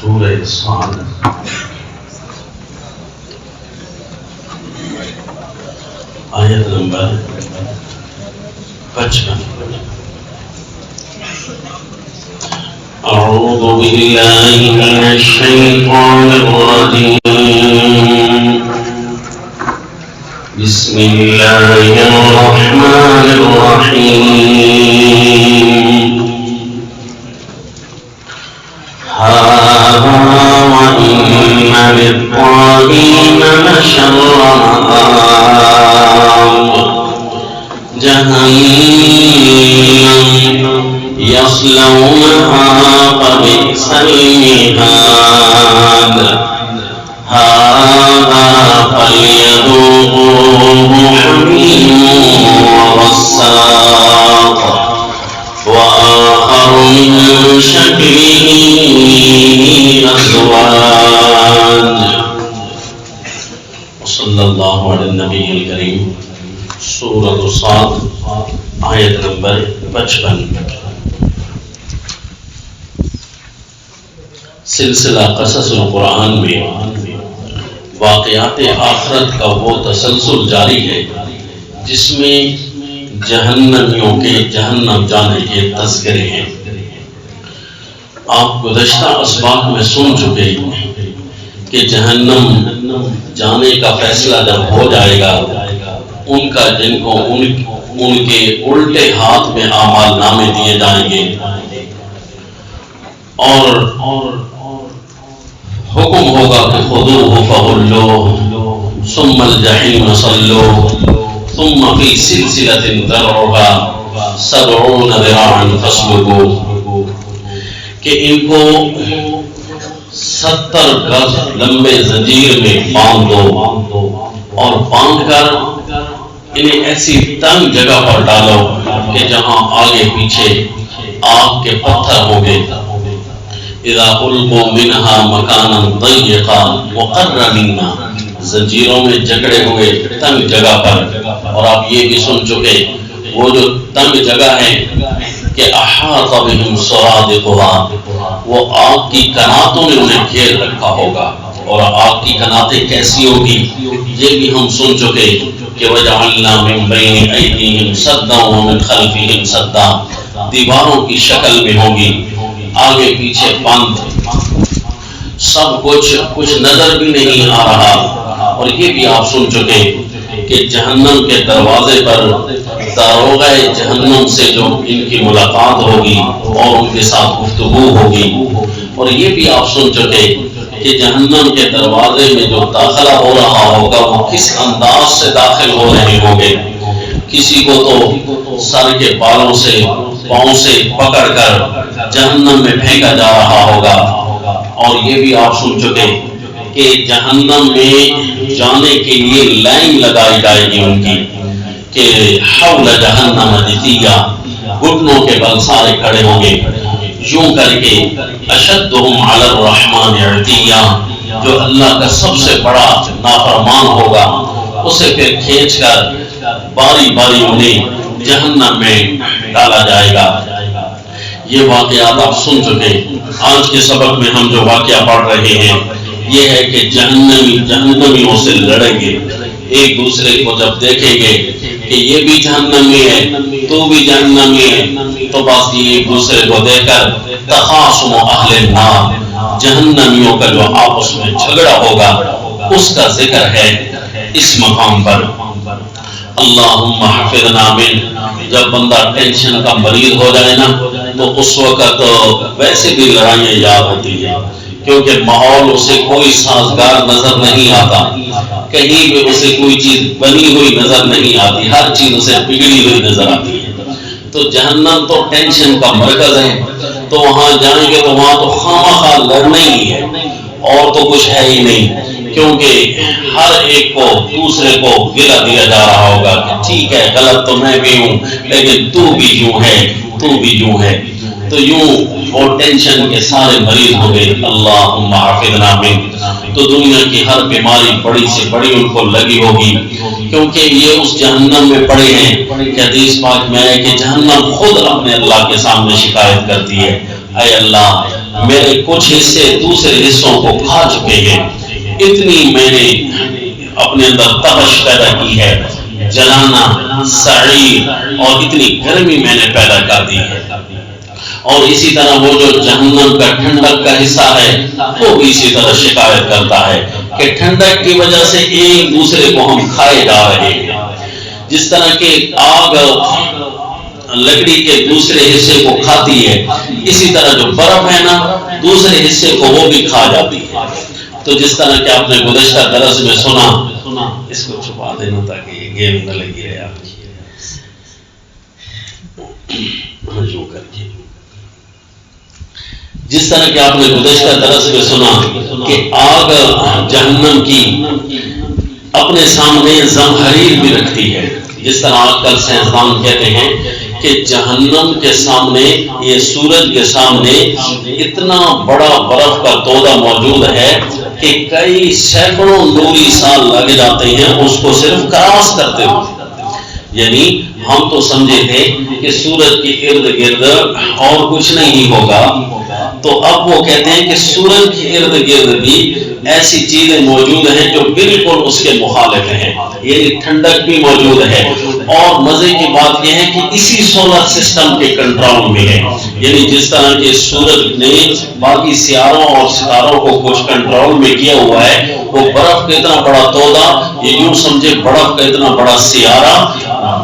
سورہ صاد آیت نمبر 55. اعوذ باللہ من الشیطان الرجیم. بسم اللہ الرحمن الرحیم. وَإِنَّ لِلطَّاغِينَ لَشَرَّ مَآبٍ. جَهَنَّمَ يَصْلَوْنَهَا فَبِئْسَ الْمِهَادُ. هَذَا فَلْيَذُوقُوهُ حَمِيمٌ وَغَسَّاقٌ وآخر من شكله أزواج. وصلى الله على النبي الكريم. سورة صاد آیت نمبر 55. سلسلہ قصص القرآن میں واقعات آخرت کا وہ تسلسل جاری ہے جس میں جہنمیوں کے جہنم جانے کے تذکرے ہیں. آپ گزشتہ اسباق میں سن چکے کہ جہنم جانے کا فیصلہ جب ہو جائے گا ان کا جن کو ان کے الٹے ہاتھ میں اعمال نامے دیے جائیں گے اور حکم ہوگا کہ خذوہ فغلوہ ثم الجحیم صلوہ ثم فی سلسلۃ ذرعها 70 ذراعا فاسلکوہ، کہ ان کو 70 گز لمبے زنجیر میں باندھ دو اور باندھ کر انہیں ایسی تنگ جگہ پر ڈالو کہ جہاں آگے پیچھے آگ کے پتھر ہوں گے. اذا القوا منها مکانا ضیقا مقرنین، زنجیروں میں جکڑے ہوئے تنگ جگہ پر. اور آپ یہ بھی سن چکے وہ جو تنگ جگہ ہے کہ احاط بهم سرادقها، وہ آگ کی کناتوں نے انہیں گھیر رکھا ہوگا. اور آگ کی کناتیں کیسی ہوگی یہ بھی ہم سن چکے کہ وجعلنا من بین ایدیہم سدا ومن خلفہم سدا، دیواروں کی شکل میں ہوگی، آگے پیچھے بند، سب کچھ نظر بھی نہیں آ رہا. اور یہ بھی آپ سن چکے کہ جہنم کے دروازے پر داروغہ جہنم سے جو ان کی ملاقات ہوگی اور ان کے ساتھ گفتگو ہوگی. اور یہ بھی آپ سن چکے کہ جہنم کے دروازے میں جو داخلہ ہو رہا ہوگا وہ کس انداز سے داخل ہو رہے ہوں گے. کسی کو تو سر کے بالوں سے پاؤں سے پکڑ کر جہنم میں پھینکا جا رہا ہوگا. اور یہ بھی آپ سن چکے کہ جہنم میں جانے کے لیے لائن لگائی جائے گی ان کی کہ حول جہنم جثیا، گھٹنوں کے بل سارے کھڑے ہوں گے یوں کر کے. اشدہم علی الرحمن عتیا، جو اللہ کا سب سے بڑا نافرمان ہوگا اسے پھر کھینچ کر باری باری انہیں جہنم میں ڈالا جائے گا. یہ واقعات آپ سن چکے. آج کے سبق میں ہم جو واقعہ پڑھ رہے ہیں یہ ہے کہ جہنمیوں سے لڑیں گے، ایک دوسرے کو جب دیکھیں گے کہ یہ بھی جہنمی ہے تو بھی جہنمی ہے تو بس یہ ایک دوسرے کو دیکھ کر تخاصم اہل النار، جہنمیوں کا جو آپس میں جھگڑا ہوگا اس کا ذکر ہے اس مقام پر. اللہم حفظنا من، جب بندہ ٹینشن کا مریض ہو جائے نا تو اس وقت ویسے بھی لڑائیاں یاد ہوتی ہیں کیونکہ ماحول اسے کوئی سازگار نظر نہیں آتا، کہیں بھی اسے کوئی چیز بنی ہوئی نظر نہیں آتی، ہر چیز اسے بگڑی ہوئی نظر آتی ہے. تو جہنم تو ٹینشن کا مرکز ہے، تو وہاں جائیں گے تو وہاں تو خامخواہ لڑنا ہی ہے اور تو کچھ ہے ہی نہیں، کیونکہ ہر ایک کو دوسرے کو گلہ دیا جا رہا ہوگا کہ ٹھیک ہے غلط تو میں بھی ہوں لیکن تو بھی یوں ہے تو بھی یوں ہے. تو یوں وہ ٹینشن کے سارے مریض ہو گئے. اللہم حفظنا من، تو دنیا کی ہر بیماری بڑی سے بڑی ان کو لگی ہوگی کیونکہ یہ اس جہنم میں پڑے ہیں کہ حدیث پاک میں ہے کہ جہنم خود اپنے اللہ کے سامنے شکایت کرتی ہے، اے اللہ میرے کچھ حصے دوسرے حصوں کو کھا چکے ہیں، اتنی میں نے اپنے اندر تپش پیدا کی ہے، جلانا، سعیر اور اتنی گرمی میں نے پیدا کر دی ہے۔ اور اسی طرح وہ جو جہنم کا ٹھنڈک کا حصہ ہے وہ بھی اسی طرح شکایت کرتا ہے کہ ٹھنڈک کی وجہ سے ایک دوسرے کو ہم کھائے جا رہے ہیں۔ جس طرح کہ آگ لکڑی کے دوسرے حصے کو کھاتی ہے، اسی طرح جو برف ہے نا دوسرے حصے کو وہ بھی کھا جاتی ہے۔ تو جس طرح کہ آپ نے گزشتہ درس میں سنا، اس کو چھپا دینا تاکہ یہ گیم نہ لگی رہے آپ کی جو کر کے، جس طرح کہ آپ نے گزشتہ درس میں سنا کہ آگ جہنم کی اپنے سامنے زمہریر بھی رکھتی ہے۔ جس طرح آج کل سائنسدان کہتے ہیں کہ جہنم کے سامنے، یہ سورج کے سامنے اتنا بڑا برف کا تودہ موجود ہے کہ کئی سینکڑوں نوری سال لگ جاتے ہیں اس کو صرف کراس کرتے ہوئے۔ یعنی ہم تو سمجھے تھے کہ سورج کے ارد گرد اور کچھ نہیں ہوگا، تو اب وہ کہتے ہیں کہ سورج کے ارد گرد بھی ایسی چیزیں موجود ہیں جو بالکل اس کے مخالف ہیں، یعنی ٹھنڈک بھی موجود ہے۔ اور مزے کی بات یہ ہے کہ اسی سولر سسٹم کے کنٹرول میں ہے، یعنی جس طرح کہ سورج نے باقی سیاروں اور ستاروں کو کچھ کنٹرول میں کیا ہوا ہے، وہ برف کا اتنا بڑا تودہ، یہ یوں سمجھے برف کا اتنا بڑا سیارہ،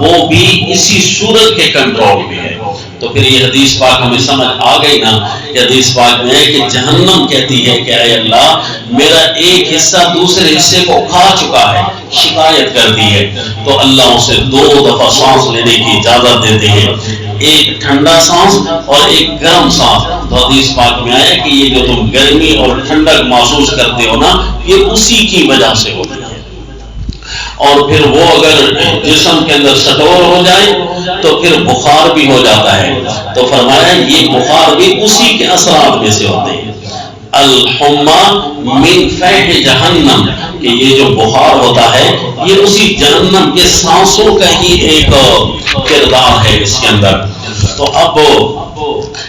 وہ بھی اسی سورج کے کنٹرول میں ہے۔ تو پھر یہ حدیث پاک ہمیں سمجھ آ گئی نا کہ حدیث پاک میں ہے کہ جہنم کہتی ہے کہ اے اللہ میرا ایک حصہ دوسرے حصے کو کھا چکا ہے، شکایت کرتی ہے۔ تو اللہ اسے 2 دفعہ سانس لینے کی اجازت دیتے ہیں، ایک ٹھنڈا سانس اور ایک گرم سانس۔ تو حدیث پاک میں آیا کہ یہ جو تم گرمی اور ٹھنڈک محسوس کرتے ہو نا، یہ اسی کی وجہ سے ہوتی ہے۔ اور پھر وہ اگر جسم کے اندر سٹور ہو جائے تو پھر بخار بھی ہو جاتا ہے۔ تو فرمایا یہ بخار بھی اسی کے اثرات میں سے ہوتے ہیں۔ الحمى من فیح جہنم، کہ یہ جو بخار ہوتا ہے یہ اسی جہنم کے سانسوں کا ہی ایک کردار ہے اس کے اندر۔ تو اب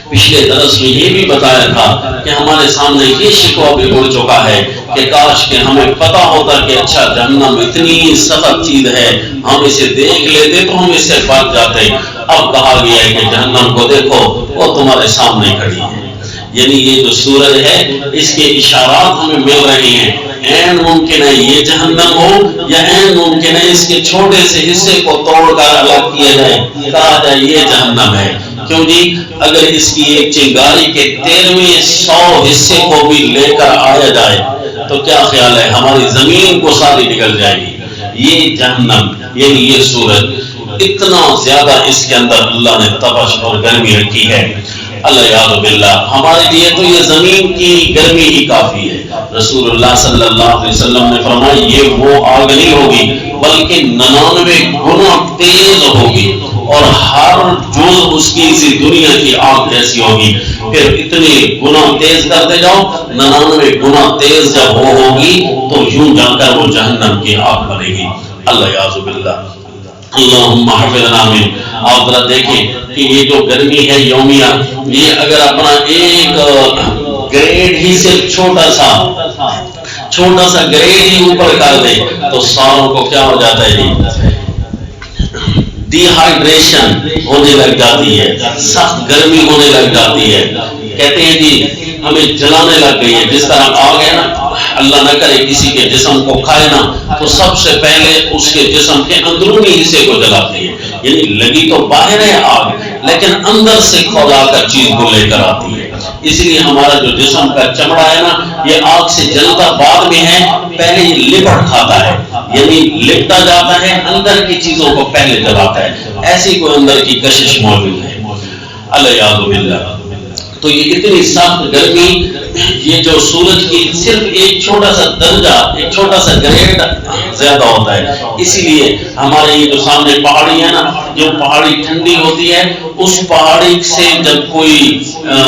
پچھلے درس میں یہ بھی بتایا تھا کہ ہمارے سامنے یہ شکوہ بھی اڑ چکا ہے کہ کاش کہ ہمیں پتا ہوتا کہ اچھا جہنم اتنی سخت چیز ہے، ہم اسے دیکھ لیتے تو ہم اس سے بچ جاتے۔ اب کہا گیا ہے کہ جہنم کو دیکھو وہ تمہارے سامنے کھڑی ہے، یعنی یہ جو سورج ہے اس کے اشارات ہمیں مل رہے ہیں۔ این ممکن ہے یہ جہنم ہو یا این ممکن ہے اس کے چھوٹے سے حصے کو توڑ کر الگ کیا جائے، کہا جائے یہ جہنم ہے۔ کیوں جی؟ اگر اس کی ایک چنگاری کے 13ویں 100 حصے کو بھی لے کر آیا جائے تو کیا خیال ہے ہماری زمین کو ساری نکل جائے گی۔ یہ جہنم یعنی یہ سورج اتنا زیادہ اس کے اندر اللہ نے تپش اور گرمی رکھی ہے، اللہ یاد باللہ ہمارے لیے تو یہ زمین کی گرمی ہی کافی ہے۔ رسول اللہ صلی اللہ علیہ وسلم نے فرمایا یہ وہ آگ نہیں ہوگی بلکہ 99 گنا تیز ہوگی، اور ہر جز اس کی اسی دنیا کی آگ جیسی ہوگی۔ پھر اتنے گنا تیز کرتے جاؤ، 99 گنا تیز جب وہ ہوگی تو یوں جا کر وہ جہنم کی آگ بنے گی، اللہ یعوذ باللہ۔ اللہم حفظنا من، آپ ذرا دیکھیں کہ یہ جو گرمی ہے یومیہ، یہ اگر اپنا ایک گریڈ ہی صرف چھوٹا سا گریڈ ہی اوپر کر دے تو ساروں کو کیا ہو جاتا ہے جی؟ ڈی ہائیڈریشن ہونے لگ جاتی ہے، سخت گرمی ہونے لگ جاتی ہے، کہتے ہیں جی ہمیں جلانے لگ گئی ہے۔ جس طرح آگ ہے نا، اللہ نہ کرے کسی کے جسم کو کھائے نا تو سب سے پہلے اس کے جسم کے اندرونی حصے کو جلاتی ہے، یعنی لگی تو باہر ہے آگ لیکن اندر سے کھولا کر چیز کو لے کر آتی ہے۔ اس لیے ہمارا جو جسم کا چمڑا ہے نا یہ آگ سے جلتا بعد میں ہے، پہلے یہ لپٹ کھاتا ہے، یعنی لپٹا جاتا ہے، اندر کی چیزوں کو پہلے جلاتا ہے۔ ایسی کوئی اندر کی کشش موجود ہے، اللہ یعوذ باللہ۔ تو یہ اتنی سخت گرمی، یہ جو سورج کی صرف ایک چھوٹا سا درجہ، ایک چھوٹا سا گریڈ زیادہ ہوتا ہے۔ اسی لیے ہمارے یہ جو سامنے پہاڑی ہے نا، جو پہاڑی ٹھنڈی ہوتی ہے، اس پہاڑی سے جب کوئی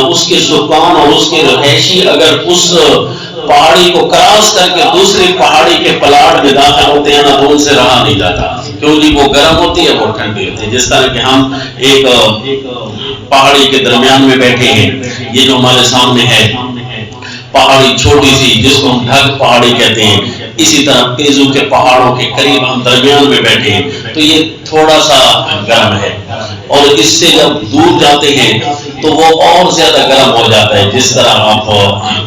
اس کے سکان اور اس کے رہائشی اگر اس پہاڑی کو کراس کر کے دوسری پہاڑی کے پلاٹ میں داخل ہوتے ہیں نا تو ان سے رہا نہیں جاتا، کیوں جی وہ گرم ہوتی ہے وہ ٹھنڈی ہوتی ہے. جس طرح کہ ہم ایک پہاڑی کے درمیان میں بیٹھے ہیں, یہ جو ہمارے سامنے ہے پہاڑی چھوٹی سی جس کو ہم ڈھگ پہاڑی کہتے ہیں, اسی طرح تیزو کے پہاڑوں کے قریب ہم درمیان میں بیٹھے ہیں تو یہ تھوڑا سا گرم ہے, اور اس سے جب دور جاتے ہیں تو وہ اور زیادہ گرم ہو جاتا ہے. جس طرح آپ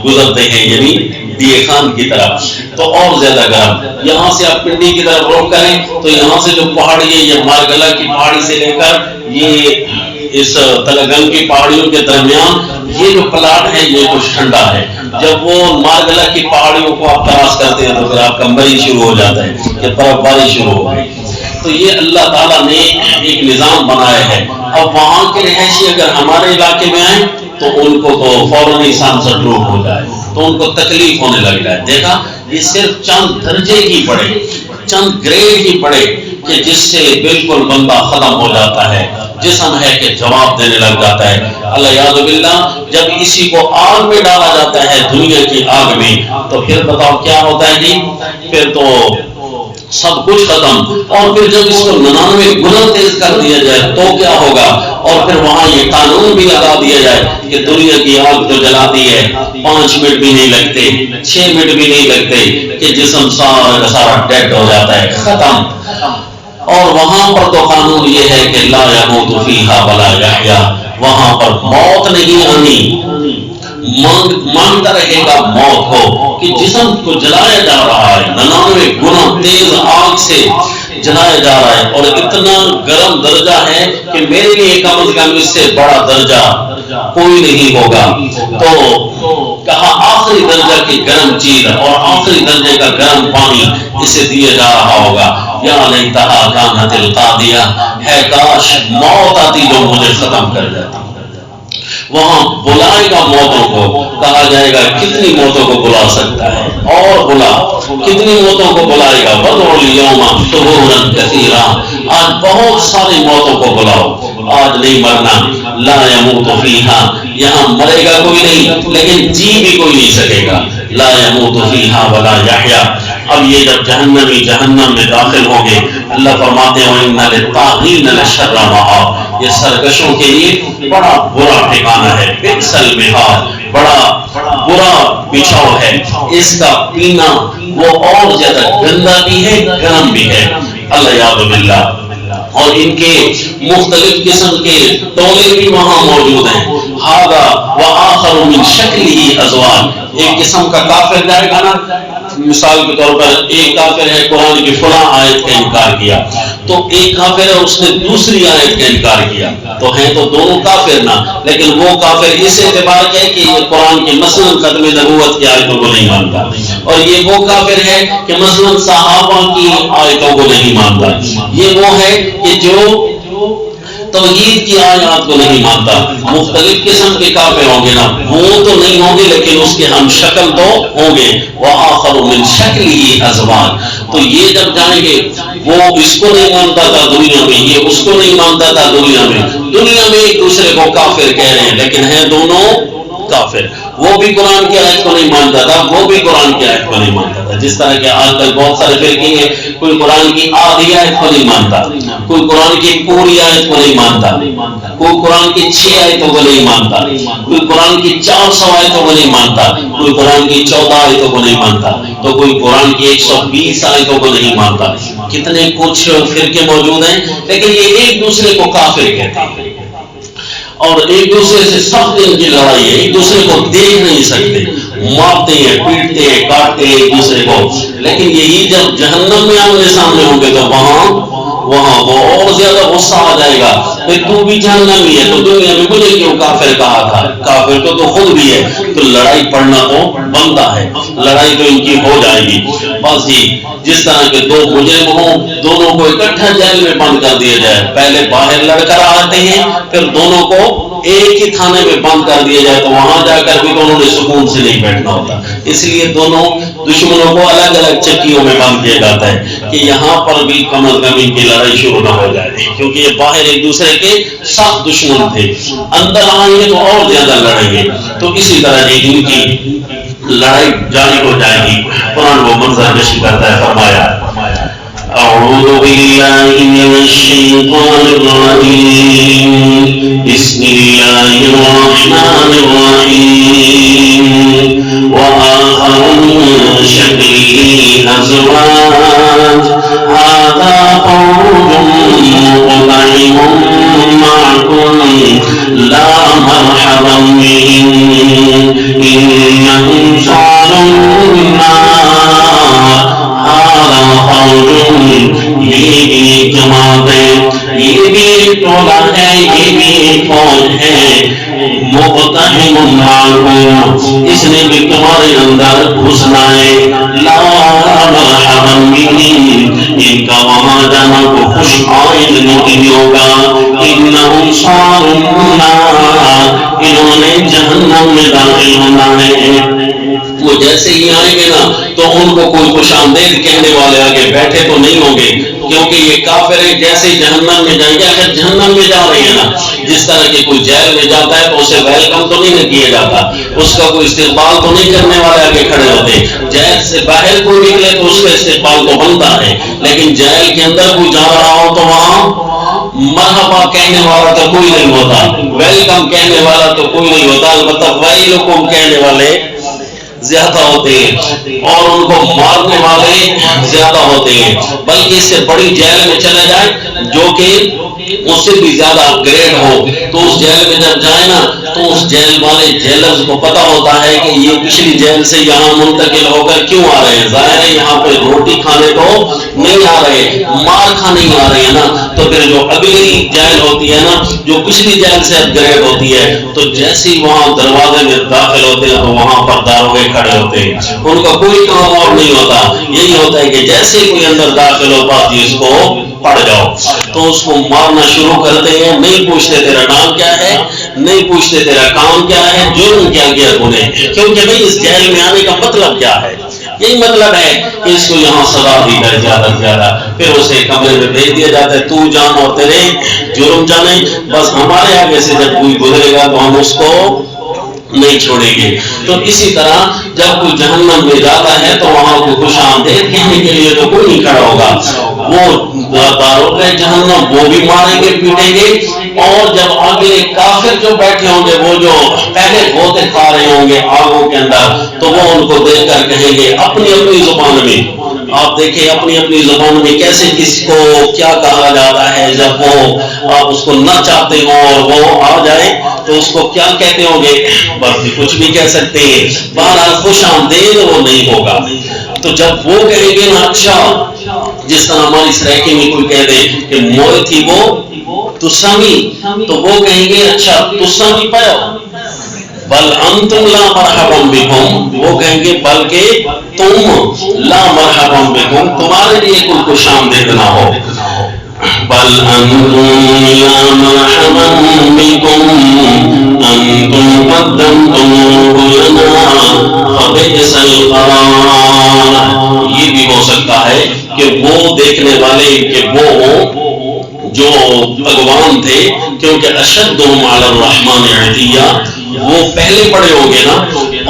گزرتے ہیں یعنی دیے خان کی طرف تو اور زیادہ گرم. یہاں سے آپ پنڈی کی طرف رخ کریں تو یہاں سے جو پہاڑی ہے یہ مارگلا کی پہاڑی سے لے کر یہ اس تلگنگ کی پہاڑیوں کے درمیان یہ جو پلاٹ ہے یہ کچھ ٹھنڈا ہے. جب وہ مارگلا کی پہاڑیوں کو آپ کراس کرتے ہیں تو پھر آپ کا مری شروع ہو جاتا ہے کہ برف باری شروع ہو گئی. تو یہ اللہ تعالیٰ نے ایک نظام بنایا ہے. اب وہاں کے رہائشی اگر ہمارے علاقے میں آئیں تو ان کو تو فوراً ہی سانسر ڈروپ ہو جائے تو ان کو تکلیف ہونے لگ جائے. دیکھا یہ صرف چند درجے ہی پڑے, چند گریڈ ہی پڑے کہ جس سے بالکل بندہ ختم ہو جاتا ہے, جسم ہے کہ جواب دینے لگ جاتا ہے. اللہ یاد باللہ جب اسی کو آگ میں ڈالا جاتا ہے دنیا کی آگ میں تو پھر بتاؤ کیا ہوتا ہے جی, پھر تو سب کچھ ختم. اور پھر جب اس کو 99 گنا تیز کر دیا جائے تو کیا ہوگا, اور پھر وہاں یہ قانون بھی لگا دیا جائے کہ دنیا کی آگ تو جلاتی ہے 5 منٹ بھی نہیں لگتے, 6 منٹ بھی نہیں لگتے کہ جسم سارا کا سارا ڈیڈ ہو جاتا ہے, ختم. اور وہاں پر تو قانون یہ ہے کہ لا یموت فیہا ولا یحیا, وہاں پر موت نہیں آنی, مانگتا رہے گا موت کو کہ جسم کو جلایا جا رہا ہے 99 گنا تیز آگ سے جلایا جا رہا ہے, اور اتنا گرم درجہ ہے کہ میرے لیے کم از کم اس سے بڑا درجہ کوئی نہیں ہوگا. تو کہا آخری درجہ کی گرم چیز اور آخری درجے کا گرم پانی اسے دیا جا رہا ہوگا. یا لیتہا کانت القاضیہ, ہے کاش موت آتی جو مجھے ختم کر جاتی. وہاں بلائے گا موتوں کو, کہا جائے گا کتنی موتوں کو بلا سکتا ہے, اور بلا کتنی موتوں کو بلائے گا. وَدْعُوا الْيَوْمَ ثُبُورًا كَثِيرًا, آج بہت ساری موتوں کو بلاؤ, آج نہیں مرنا. لا يموت فیہا, یہاں مرے گا کوئی نہیں لیکن جی بھی کوئی نہیں سکے گا. لا يموت فیہا ولا یحیا. اب یہ جب جہنمی جہنم میں داخل ہوں گے اللہ فرماتے ہیں وَإِنَّ لِلطَّاغِينَ لَشَرَّ مَآبٍ, یہ سرکشوں کے لیے بڑا برا ٹھکانہ ہے. بئس المہاد, بڑا برا بچھاؤ ہے. اس کا پینا وہ اور زیادہ گندا بھی ہے گرم بھی ہے. اللہ یاد باللہ. اور ان کے مختلف قسم کے ٹولے بھی وہاں موجود ہیں. ہاذا وآخر من شکلہ ازواج, ایک قسم کا کافر جائے گا نا, مثال کے طور پر ایک کافر ہے قرآن کی فلاں آیت کا انکار کیا, تو ایک کافر ہے اس نے دوسری آیت کا انکار کیا, تو ہیں تو دونوں کافر نہ, لیکن وہ کافر اس اعتبار کے کہ یہ قرآن کی مثلا ختم نبوت کی آیتوں کو نہیں مانتا, اور یہ وہ کافر ہے کہ مثلا صحابہ کی آیتوں کو نہیں مانتا. یہ وہ ہے کہ جو توحید کی آیات کو نہیں مانتا. مختلف قسم کے کافر ہوں گے نا, وہ تو نہیں ہوں گے لیکن اس کے ہم شکل تو ہوں گے. وآخر من شکلہ ازواج, تو یہ جب جائیں گے وہ اس کو نہیں مانتا تھا دنیا میں, یہ اس کو نہیں مانتا تھا دنیا میں. دنیا میں ایک دوسرے کو کافر کہہ رہے ہیں لیکن ہیں دونوں کافر. وہ بھی قرآن کی آیت کو نہیں مانتا تھا, وہ بھی قرآن کی آیت کو نہیں مانتا تھا. جس طرح کہ آج کل بہت سارے فرقے ہیں, کوئی قرآن کی آدھی آیت کو نہیں مانتا, کوئی قرآن کی پوری آیت کو نہیں مانتا, کوئی قرآن کی 6 آیتوں کو نہیں مانتا, کوئی قرآن کی 400 آیتوں کو نہیں مانتا, کوئی قرآن کی 14 آیتوں کو نہیں مانتا, تو کوئی قرآن کی 120 آیتوں کو نہیں مانتا. کتنے کچھ فرقے موجود ہیں لیکن یہ ایک دوسرے کو کافر کہتے ہیں اور ایک دوسرے سے سخت ان کی لڑائی ہے. ایک دوسرے کو دیکھ نہیں سکتے, مارتے ہیں, پیٹتے ہیں, کاٹتے ہیں ایک دوسرے کو. لیکن یہی جب جہنم میں آمنے سامنے ہوں گے تو وہاں وہ اور زیادہ غصہ آ جائے گا. تو بھی جہنمی ہے تو دنیا میں مجھے کیوں کافر کہا تھا, کافر تو خود بھی ہے. تو لڑائی پڑھنا تو بنتا ہے, لڑائی تو ان کی ہو جائے گی. بس جی جس طرح کے 2 مجرم ہوں, دونوں کو اکٹھا جیل میں بند کر دیا جائے, پہلے باہر لڑ کر آتے ہیں پھر دونوں کو ایک ہی تھانے میں بند کر دیا جائے, تو وہاں جا کر بھی دونوں نے سکون سے نہیں بیٹھنا ہوتا. اس لیے دونوں دشمنوں کو الگ الگ چکیوں میں بند کیا جاتا ہے کہ یہاں پر بھی کم از کم ان کی لڑائی شروع نہ ہو جائے, کیونکہ یہ باہر ایک دوسرے کے سخت دشمن تھے, اندر آئیں گے تو اور زیادہ لڑیں گے. تو اسی طرح جی ان کی لڑائی جاری ہو جائے گی. قرآن وہ منظر کشی کرتا ہے, فرمایا أعوذ بالله من الشيطان الرجيم بسم الله الرحمن الرحيم وآخر من شكله أزواج هذا فوج مقتحم معكم لا مرحبا بهم إنهم صالوا النار هذا فوج یہ ایک جماعت ہے یہ بھی ایک ٹولہ ہے یہ بھی ایک فوج ہے مقتحم معکم اس نے بھی تمہارے اندر گھسنا ہے لا مرحبا بهم ان کا وہاں جانا کو خوش آئند نہیں ہوگا انہم صالوا النار انہوں نے جہنم میں داخل ہونا ہے وہ جیسے ہی آئیں گے نا تو ان کو کوئی خوش آمدید کہنے والے آگے بیٹھے تو نہیں ہوں گے کیونکہ یہ کافر ہیں جیسے ہی جہنم میں جائیں گے اگر جہنم میں جا رہے ہیں نا جس طرح کہ کوئی جیل میں جاتا ہے تو اسے ویلکم تو نہیں کیا جاتا اس کا کوئی استقبال تو نہیں کرنے والے آگے کھڑے ہوتے جیل سے باہر کوئی نکلے تو اس کا استقبال تو بنتا ہے لیکن جیل کے اندر کوئی جا رہا ہو تو وہاں مرحبا کہنے والا تو کوئی نہیں ہوتا ویلکم کہنے والا تو کوئی نہیں ہوتا البتہ ویلکم کہنے والے زیادہ ہوتے ہیں اور ان کو مارنے والے زیادہ ہوتے ہیں بلکہ اس سے بڑی جیل میں چلے جائیں جو کہ اس سے بھی زیادہ گریڈ ہو تو اس جیل میں جب جائیں نا تو اس جیل والے جیلرز کو پتا ہوتا ہے کہ یہ پچھلی جیل سے یہاں منتقل ہو کر کیوں آ رہے ہیں ظاہر ہے یہاں پہ روٹی کھانے تو نہیں آ رہے مار کھانے ہی آ رہے ہیں نا تو پھر جو اگلی جیل ہوتی ہے نا جو پچھلی جیل سے گریڈ ہوتی ہے تو جیسے ہی وہاں دروازے میں داخل ہوتے ہیں تو وہاں پر داروغے کھڑے ہوتے ہیں ان کا کوئی کام اور نہیں ہوتا یہی ہوتا ہے کہ جیسے ہی کوئی اندر داخل ہو بات اس کو پڑ جاؤ تو اس کو مارنا شروع کرتے ہیں نہیں پوچھتے تیرا نام کیا ہے نہیں پوچھتے تیرا کام کیا ہے جرم کیا کیا تھی کیونکہ بھائی اس جیل میں آنے کا مطلب کیا ہے یہی مطلب ہے کہ اس کو یہاں سزا دی جائے زیادہ سے زیادہ پھر اسے کمرے میں بھیج دیا جاتا ہے تو جان اور تیرے جرم جانے بس ہمارے آگے سے جب کوئی گزرے گا تو ہم اس کو نہیں چھوڑیں گے تو اسی طرح جب کوئی جہنم میں جاتا ہے تو وہاں کو خوش آمدید کہنے کے لیے تو کوئی نہیں کھڑا ہوگا وہ داروغے جہنم وہ بھی ماریں گے پیٹیں گے اور جب آگے کافر جو بیٹھے ہوں گے وہ جو پہلے غوطے کھا رہے ہوں گے آگوں کے اندر تو وہ ان کو دیکھ کر کہیں گے اپنی اپنی زبان میں آپ دیکھیں اپنی اپنی زبان میں کیسے کسی کو کیا کہا جاتا ہے جب وہ آپ اس کو نہ چاہتے ہو اور وہ آ جائے تو اس کو کیا کہتے ہوں گے بس کچھ بھی کہہ سکتے ہیں بہرحال خوش آمدید وہ نہیں ہوگا تو جب وہ کہیں گے نا اچھا جس طرح ہماری سرائکی میں کوئی کہہ دے کہ موئے تھی وہ تسامی تو وہ کہیں گے اچھا تسامی پاؤ بل انتم لا مرحبا بكم وہ کہیں گے بلکہ تم لا مرحبا بكم تمہارے لیے کوئی خوش آمدید نہ ہو بل انتم لا مرحبا بكم انتم قدمتموه لنا فبئس القرار یہ بھی ہو سکتا ہے کہ وہ دیکھنے والے کہ وہ جو اگوان تھے کیونکہ اشدهم علی الرحمن عتیہ وہ پہلے پڑے ہوں گے نا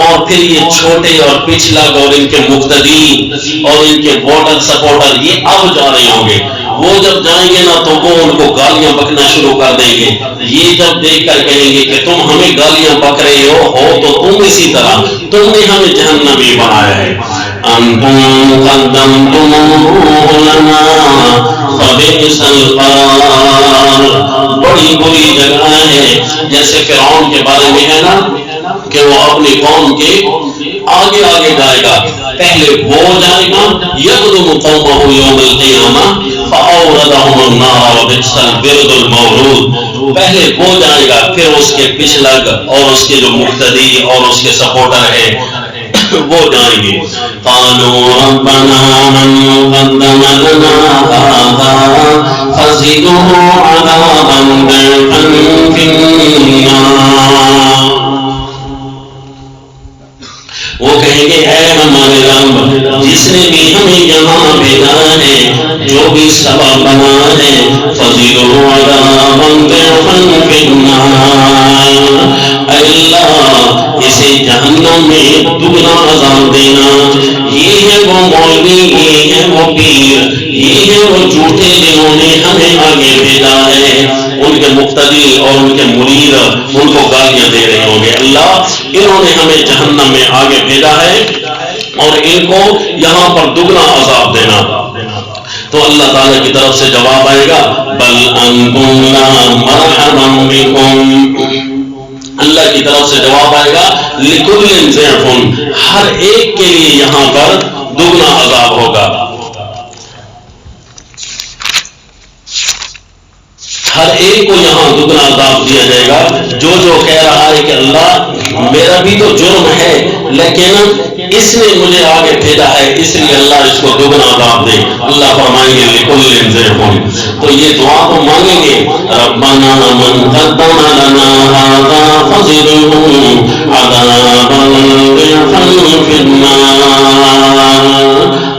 اور پھر یہ چھوٹے اور پچھلا اور ان کے مقتدی اور ان کے ووٹر سپورٹر یہ اب جا رہے ہوں گے وہ جب جائیں گے نا تو وہ ان کو گالیاں بکنا شروع کر دیں گے یہ جب دیکھ کر کہیں گے کہ تم ہمیں گالیاں بک رہے ہو تو تم اسی طرح تم نے ہمیں جہنمی بنایا ہے انتم قدمتموه لنا فبئس القرار بڑی بری جگہ ہے جیسے فرعون کے بارے میں ہے نا کہ وہ اپنی قوم کے آگے آگے جائے گا پہلے وہ جائے گا یقدم قومه یوم القیامہ فاوردهم النار وبئس الورد المورود پہلے وہ جائے گا پھر اس کے پچھلگ اور اس کے جو مقتدی اور اس کے سپورٹر ہے وہ جائیں گے قالوا ربنا من قدم لنا هذا فزده عذابا ضعفا في النار وہ کہیں گے اے ہمارے رب جس نے بھی ہمیں یہاں بھیجا ہے جو بھی سبب بنا ہے فزده عذابا ضعفا في النار اللہ اسے جہنم میں دگنا عذاب دینا یہ ہے وہ مولوی یہ ہے وہ پیر یہ ہے جھوٹے جنہوں نے ہمیں آگے بھیجا ہے، ان کے مقتدی اور ان کے مرید ان کو گالیاں دے رہے ہوں گے، اللہ انہوں نے ہمیں جہنم میں آگے بھیجا ہے اور ان کو یہاں پر دگنا عذاب دینا۔ تو اللہ تعالیٰ کی طرف سے جواب آئے گا، بل انتم لا مرحبا بکم، اللہ کی طرف سے جواب آئے گا، لکل ضعف، ہر ایک کے لیے یہاں پر دگنا عذاب ہوگا، ہر ایک کو یہاں دگنا عذاب دیا جائے گا۔ جو کہہ رہا ہے کہ اللہ میرا بھی تو جرم ہے لیکن اس نے مجھے آگے بھیجا ہے اس لیے اللہ اس کو دگنا عذاب دے، اللہ فرمائیں گے لکل ضعف، تو یہ دعا تو مانگیں گے، ربنا من قدم لنا هذا فزده عذابا ضعفا في النار،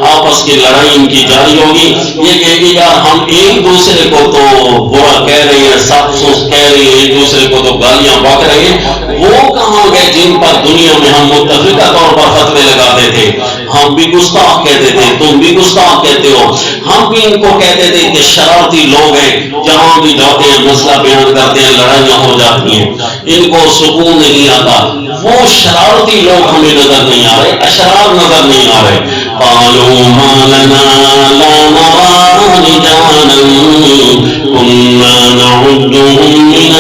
آپس کی لڑائی ان کی جاری ہوگی، یہ کہے گی یار ہم ایک دوسرے کو تو برا کہہ رہے ہیں، سب سوچ کہہ رہے ہیں، ایک دوسرے کو تو گالیاں بک رہے ہیں، وہ کہاں گئے جن پر دنیا میں ہم متفقہ طور پر فتوے لگاتے تھے، ہم بھی گستاخ کہتے تھے، تم بھی گستاخ کہتے ہو، ہم بھی ان کو کہتے تھے کہ شرارتی لوگ ہیں، جہاں بھی جاتے ہیں مسئلہ بیان کرتے ہیں لڑائیاں ہو جاتی ہیں، ان کو سکون نہیں آتا، وہ شرارتی لوگ ہمیں نظر نہیں آ رہے، اشرار نظر نہیں آ رہے، قالوا ما لنا لا نرى رجالا كنا نعدهم من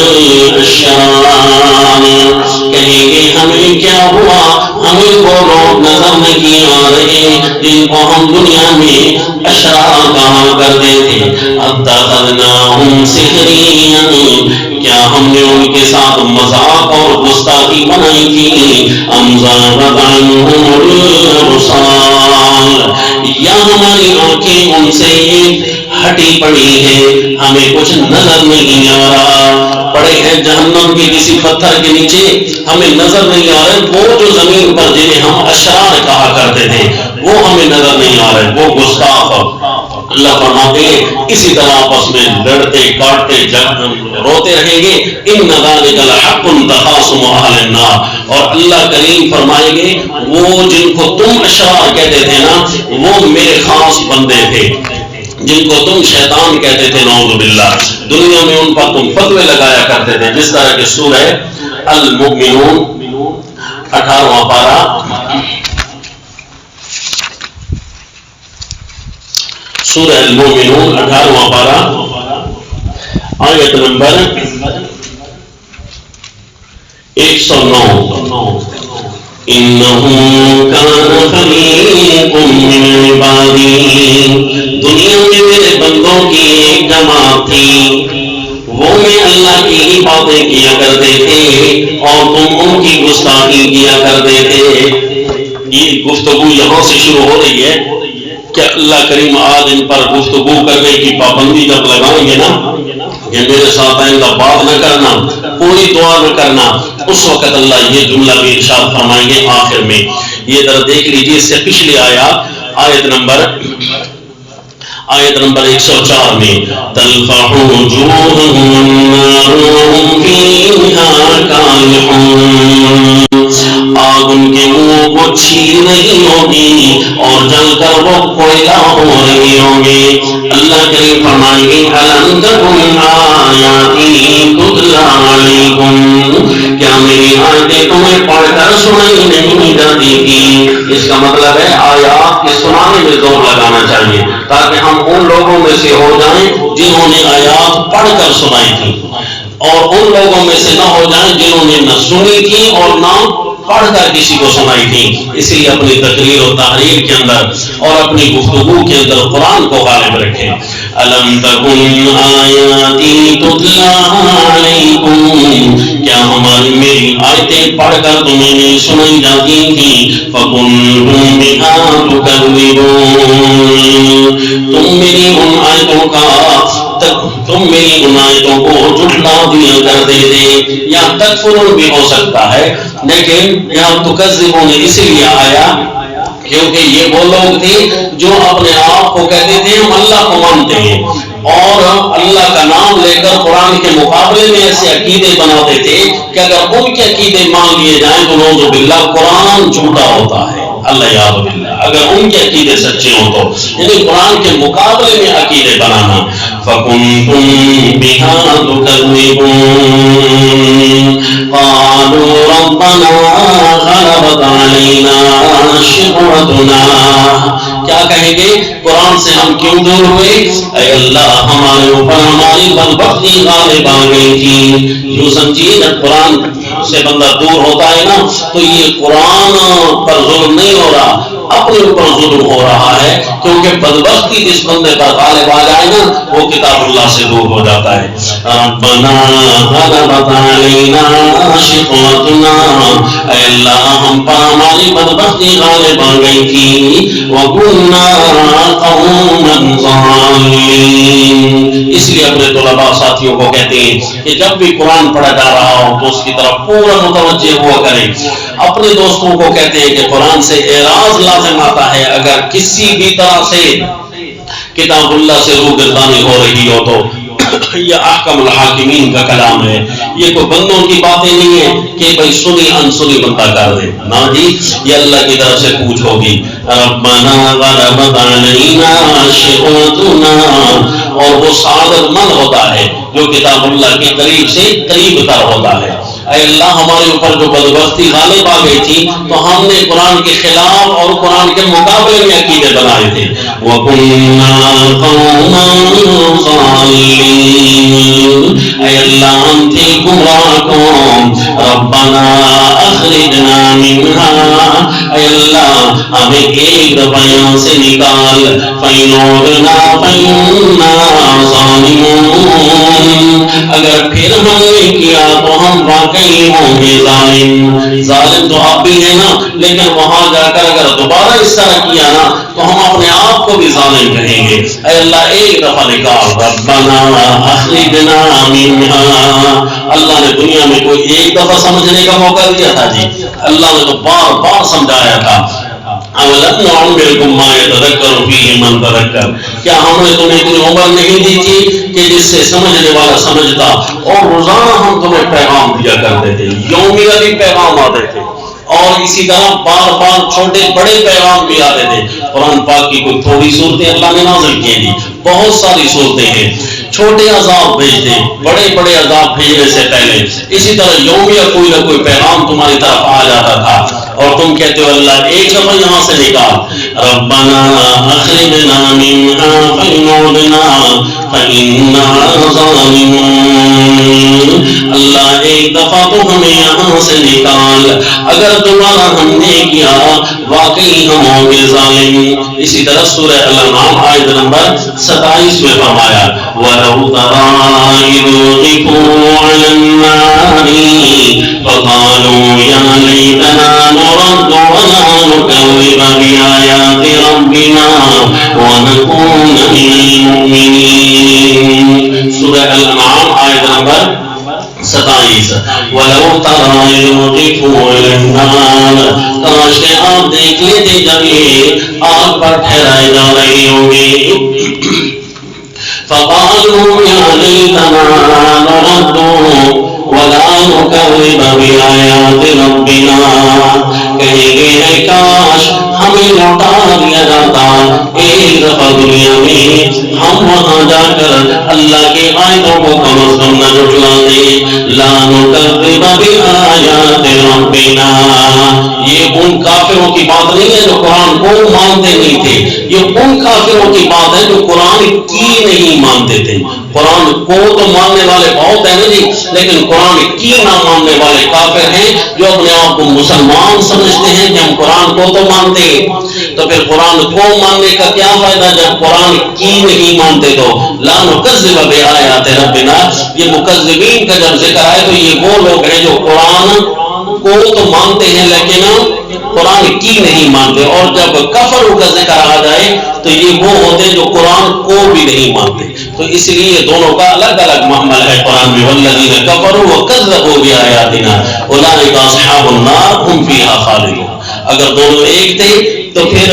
الاشرار، کہیں گے ہمیں کیا ہوا، ہمیں وہ لوگ نظر نہیں آ رہے جن کو ہم دنیا میں اشرار کہا کرتے تھے، اتخذناهم سخريا، کیا ہم نے ان کے ساتھ مذاق اور گستاخی بنائی تھی، ام زاغت عنهم الابصار، یا ہماری آنکھیں ان سے ہٹی پڑی ہے، ہمیں کچھ نظر نہیں آ رہا، پڑے ہیں جہنم کے کسی پتھر کے نیچے، ہمیں نظر نہیں آ رہے، وہ جو زمین پر جنہیں ہم اشرار کہا کرتے تھے وہ ہمیں نظر نہیں آ رہے، وہ گستاخ۔ اللہ فرماتے ہیں اسی طرح آپس میں لڑتے کاٹتے روتے رہیں گے، ان ذالک لحق تخاصم اہل النار، اور اللہ کریم فرمائیں گے وہ جن کو تم اشرار کہتے تھے نا وہ میرے خاص بندے تھے، جن کو تم شیطان کہتے تھے نعوذ باللہ، دنیا میں ان پر تم فتوے لگایا کرتے تھے، جس طرح کہ سورہ المؤمنون 18واں پارہ، سورہ المؤمنون 18واں پارہ آیت نمبر 109، انہو کان فریق من عبادی، دنیا میں میرے بندوں کی ایک جماعت تھی، وہ میں اللہ کی ہی باتیں کیا کرتے تھے اور تم ان کی گستاخی کیا کرتے تھے۔ یہ گفتگو یہاں سے شروع ہو رہی ہے کہ اللہ کریم آج ان پر گفتگو کرنے کی پابندی جب لگائیں گے نا کہ میرے ساتھ آئندہ بات نہ کرنا، کوئی دعا نہ کرنا، اس وقت اللہ یہ جملہ بھی ارشاد فرمائیں گے آخر میں۔ یہ ذرا دیکھ لیجیے اس سے پچھلی آیت نمبر 104 میں، تلفح وجوہہم النار وہم فیہا کالحون، آگ ان کے منہ کو چھین رہی ہوگی اور جل کر وہ کوئلہ ہو رہی ہوگی۔ اللہ کریم فرمائیں گے الم تکن آیاتی تتلی علیکم، کیا میری آیتیں تمہیں پڑھ کر سنائی نہیں جاتی تھی؟ اس کا مطلب ہے آیات کے سنانے میں زور لگانا چاہیے تاکہ ہم ان لوگوں میں سے ہو جائیں جنہوں نے آیات پڑھ کر سنائی تھی، اور ان لوگوں میں سے نہ ہو جائیں جنہوں نے نہ سنی تھی اور نہ پڑھ کر کسی کو سنائی تھی۔ اسی لیے اپنی تقریر و تحریر کے اندر اور اپنی گفتگو کے اندر قرآن کو غالب رکھیں۔ الم تکن آیاتی تتلی علیکم، کیا ہماری میری آیتیں پڑھ کر تمہیں نہیں سنائی جاتی تھی؟ فکنتم بہا تکذبون، تم میری ان آیتوں کو جھٹلا دیا کرتے تھے، یا تکفرون بھی ہو سکتا ہے لیکن یہاں تکذبون اس لیے آیا کیونکہ یہ وہ لوگ تھے جو اپنے آپ کو کہتے تھے ہم اللہ کو مانتے ہیں، اور اللہ کا نام لے کر قرآن کے مقابلے میں ایسے عقیدے بناتے تھے کہ اگر ان کے عقیدے مان لیے جائیں تو نعوذ باللہ قرآن جھوٹا ہوتا ہے، اللہ یاد باللہ۔ اگر ان کے عقیدے سچے ہوں تو، یعنی قرآن کے مقابلے میں عقیدے بنانا. فَكُنْتُمْ بِهَا تُكَذِّبُونَ قَالُوا رَبَّنَا غَلَبَتْ عَلَيْنَا شِقْوَتُنَا. کیا کہیں گے؟ قرآن سے ہم کیوں دور ہوئے؟ اے اللہ ہمارے اوپر ہماری بدبختی غالب آ گئی تھی. یوں سمجھیے جب قرآن سے بندہ دور ہوتا ہے نا تو یہ قرآن پر ظلم نہیں ہو رہا، اپنے اوپر ظلم ہو رہا ہے، کیونکہ بدبختی جس بندے پر غالب آ جائے نا وہ کتاب اللہ سے دور ہو جاتا ہے. ربنا غلبت علینا شقوتنا، اے اللہ ہم پر ہماری بدبختی غالب آ گئی تھی. وکنا قوما ضالین. اس لیے اپنے طلباء ساتھیوں کو کہتے ہیں کہ جب بھی قرآن پڑھا جا رہا ہو تو اس کی طرف پورا متوجہ ہوا کریں. اپنے دوستوں کو کہتے ہیں کہ قرآن سے اعراض لازم آتا ہے، اگر کسی بھی طرح سے کتاب اللہ سے روگردانی ہو رہی ہو تو یہ احکم الحاکمین کا کلام ہے، یہ کوئی بندوں کی باتیں نہیں ہے کہ بھائی سنی انسنی بندہ کر دے، نا جی یہ اللہ کی طرف سے پوچھ ہوگی. ربنا غلبت علینا شقوتنا، اور وہ سعادت مند ہوتا ہے جو کتاب اللہ کے قریب سے قریب تر ہوتا ہے. اے اللہ ہمارے اوپر جو بدبختی غالب آ گئی تھی تو ہم نے قرآن کے خلاف اور قرآن کے مقابلے میں عقیدے بنائے تھے. وَكُنَّا قَوْمًا ضَالِّينَ، اے اللہ ہم تھے گمراہ قوم. ربنا اخرجنا منہا، اے اللہ ہمیں ایک دفعہ یہاں سے نکال. فَإِنْ عُدْنَا فَإِنَّا ظَالِمُونَ، اگر پھر ہم نے کیا تو ہم واقعی ہوں گے ظالم. ظالم تو آپ بھی ہیں نا، لیکن وہاں جا کر اگر دوبارہ اس طرح کیا نا تو ہم اپنے آپ کو بھی ظالم کہیں گے. اے اللہ ایک دفعہ نکال. ربنا اخرجنا منہا، اللہ نے دنیا میں کوئی ایک دفعہ سمجھنے کا موقع دیا تھا جی؟ اللہ نے تو بار بار سمجھایا تھا. اولم نعمرکم ما یتذکر فیہ من تذکر، کیا ہم نے تمہیں کوئی عمر نہیں دی تھی کہ جس سے سمجھنے والا سمجھتا؟ اور روزانہ ہم تمہیں پیغام دیا کرتے تھے، یومیہ بھی پیغام آتے تھے، اور اسی طرح بار بار چھوٹے بڑے پیغام بھی آتے تھے. قرآن پاک کی کوئی تھوڑی صورتیں اللہ نے نازل کی تھی، بہت ساری صورتیں ہیں. چھوٹے عذاب بھیجتے، بڑے بڑے عذاب بھیجنے سے پہلے اسی طرح یومیہ کوئی نہ کوئی پیغام تمہاری طرف آ جاتا تھا، اور تم کہتے ہو اللہ ایک دفعہ یہاں سے نکال. ربنا اخرجنا منہا فإن عدنا فإنا ظالمون، اللہ ایک دفعہ تو ہمیں یہاں سے نکال، اگر دوبارہ ہم نے کیا واقعی ہم ہوں گے ظالم. اسی طرح سورہ الانعام آیت نمبر 27 میں فرمایا وَلَوْ تَرَىٰ إِذْ وُقِفُوا عَلَى النَّارِ فَقَالُوا يَا لَيْتَنَا نُرَدُّ وَلَا نُكَذِّبَ بِآيَاتِ رَبِّنَا وَنَكُونَ مِنَ الْمُؤْمِنِينَ. سورہ الانعام آیت نمبر 27. وَلَوْ تَرَىٰ إِذْ وُقِفُوا عَلَى النَّارِ، کاش کہ آپ دیکھ لیتے جب یہ آگ پر ٹھہرائے جا رہے ہوں گے. فَقَالُوا يَا لَيْتَنَا نُرَدُّ وَلَا نُكَذِّبَ بِآيَاتِ رَبِّنَا، کہیں گے اے کاش ہمیں لوٹا دیا جاتا ایک دفعہ دنیا میں، ہم وہاں جا کر اللہ کے آیتوں کو کم از کم نہ جھٹلا دیں. لا نُكَذِّبَ بِآيَاتِ رَبِّنَا، یہ ان کافروں کی بات نہیں ہے جو قرآن کو مانتے نہیں تھے، یہ ان کافروں کی بات ہے جو قرآن کی نہیں مانتے تھے. قرآن کو تو ماننے والے بہت ہیں نا جی، لیکن قرآن کی نہ ماننے والے کافر ہیں جو اپنے آپ کو مسلمان سمجھتے ہیں کہ ہم قرآن کو تو مانتے ہیں. تو پھر قرآن کو ماننے کا کیا فائدہ جب قرآن کی نہیں مانتے؟ تو لا نکذب بآیات ربنا، یہ مکذبین کا جب ذکر ہے تو یہ وہ لوگ ہیں جو قرآن کو تو مانتے ہیں لیکن قرآن کی نہیں مانتے، اور جب کفر کا ذکر آ جائے تو یہ وہ ہوتے جو قرآن کو بھی نہیں مانتے. تو اس لیے دونوں کا الگ الگ معاملہ ہے قرآن میں. والذین کفروا وکذبوا بآیاتنا اولئک اصحاب النار هم فیہا خالدون. اگر دونوں ایک تھے تو پھر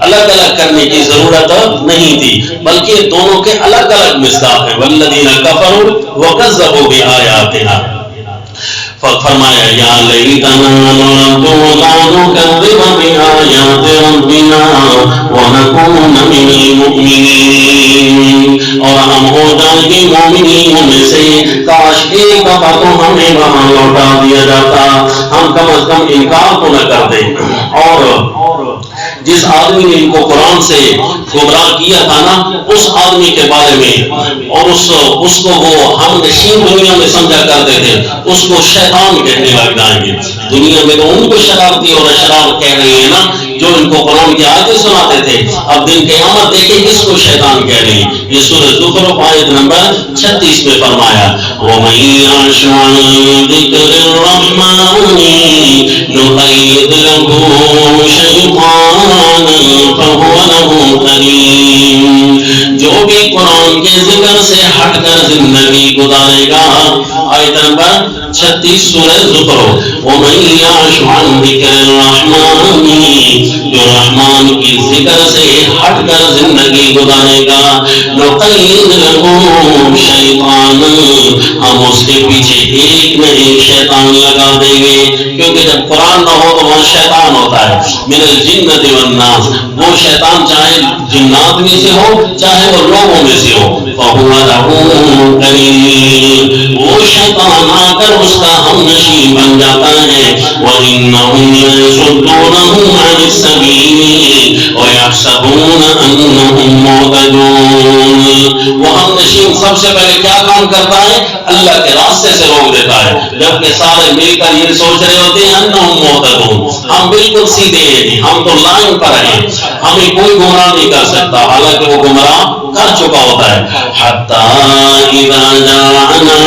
الگ الگ کرنے کی ضرورت نہیں تھی، بلکہ دونوں کے الگ الگ مصداق ہیں. والذین کفروا وکذبوا بآیاتنا فرمایا یا لیتنا نرد ولا نکذب بآیات ربنا ونکون من المؤمنین، اور ہم ہو جائیں گے مومنین میں سے، کاش ایک دفعہ تو ہمیں وہاں لوٹا دیا جاتا، ہم کم از کم انکار تو نہ کر دیں۔ اور جس آدمی نے ان کو قرآن سے گمراہ کیا تھا نا، اس آدمی کے بارے میں، اور اس کو وہ ہم نشین دنیا میں سمجھا کرتے تھے، اس کو شیطان کہنے لگ جائیں گے۔ دنیا میں تو ان کو شرارتی اور اشرار کہہ رہے ہیں نا، جو ان کو قرآن کی آیتیں سناتے تھے، اب دن قیامت دیکھیں کس کو شیطان کہہ رہے ہیں۔ یہ سورہ زخرف آیت نمبر 36 میں فرمایا وَمَن يَعْشُ عَن ذِكْرِ الرَّحْمَنِ نُقَيِّضْ لَهُ شَيْطَانًا فَهُوَ لَهُ قَرِينٌ، جو بھی قرآن کے ذکر سے ہٹ کر زندگی گزارے گا، آیت نمبر 36 سورہ زخرف، وَمَن يَعْشُ عَن ذِكْرِ الرَّحْمَنِ، جو رحمان کی ذکر سے ہٹ کر زندگی گزارے گا، نُقَيِّضْ لَهُ شَيْطَانًا، ہم اس کے پیچھے ایک نہ ایک شیطان لگا دیں گے، کیونکہ جب قرآن نہ ہو تو وہاں شیطان ہوتا ہے، من الجنۃ والناس، وہ شیطان چاہے جنات میں سے ہو چاہے وہ لوگوں میں سے ہو، فَهُوَ لَهُ قَرِينٌ، وہ شیطان آ کر اس کا ہم نشین بن جاتا ہے، وَإِنَّهُمْ لَيَصُدُّونَهُمْ عَنِ السَّبِيلِ وَيَحْسَبُونَ أَنَّهُمْ مُهْتَدُونَ، وہ ہم نشین سب سے پہلے کیا کام کرتا ہے؟ اللہ کے راستے سے روک دیتا ہے، جبکہ سارے مل کر یہ سوچ رہے ہوتے ہیں انہم مہتدون، ہم بالکل سیدھے ہیں، ہم تو لائن پر ہیں، ہمیں کوئی گمراہ نہیں کر سکتا، حالانکہ وہ گمراہ کر چکا ہوتا ہے۔ حتیٰ اذا جاءنا،